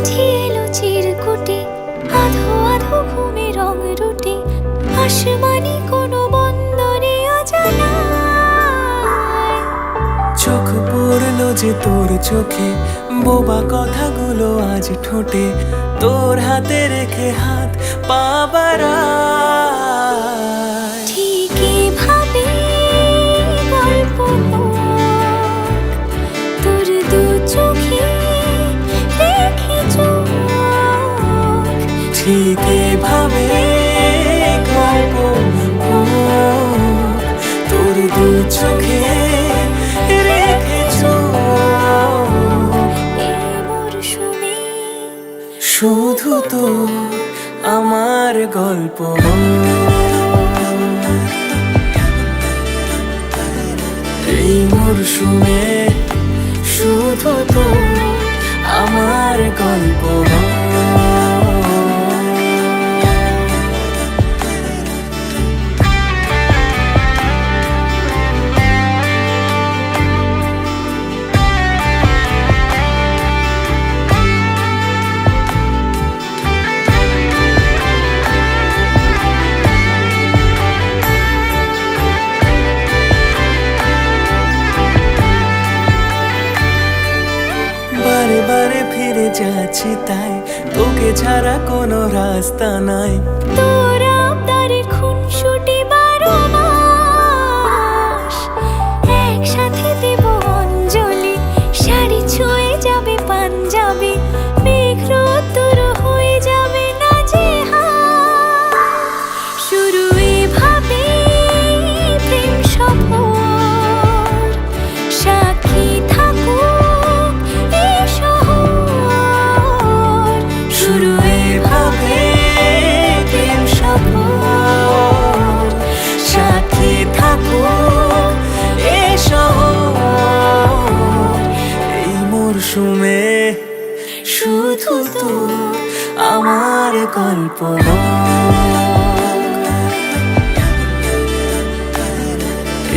চিঠি এলো চিরকুটে, আধো আধো ঘুমে রং রুটে, আসমানি কোনো বন্দরে অজানায়। চোখ পড়লো যে তোর চোখে, বোবা কথাগুলো আজ ঠোঁটে, তোর হাতে রেখে হাত পা বাড়ায়। ঠিক এভাবে গল্প হোক, তোর দু চোখে রেখে চোখ। ঠিক এভাবে গল্প হোক, তোর দু চোখে রেখে চোখ। এই মরশুমে শুধু তো আমার গল্প এই মরশুমে, শুধু তো আমার গল্প। বারে বারে ফিরে যাচ্ছি তাই, তোকে ছাড়া কোনো রাস্তা নাই। তোর আবদারে খুনসুটি 12 মাস, একসাথে দেব অঞ্জলি, শাড়ি ছুঁয়ে যাবে পাঞ্জাবি, মেঘ রোদ্দুর হয়ে যাবে নাজেহাল। শুরু এভাবে প্রেম সফর, সাক্ষী থাকুক এই শহর। শুরু এভাবে প্রেম সফর, সাথী থাকুক এ শহর। এই মরশুমে শুধু তো আমার গল্প।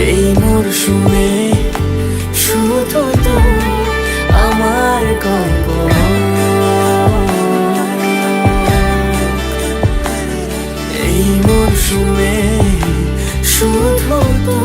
এই মরশুমে শুধু তো আমার গল্প। এই মরশুমে শুধু তো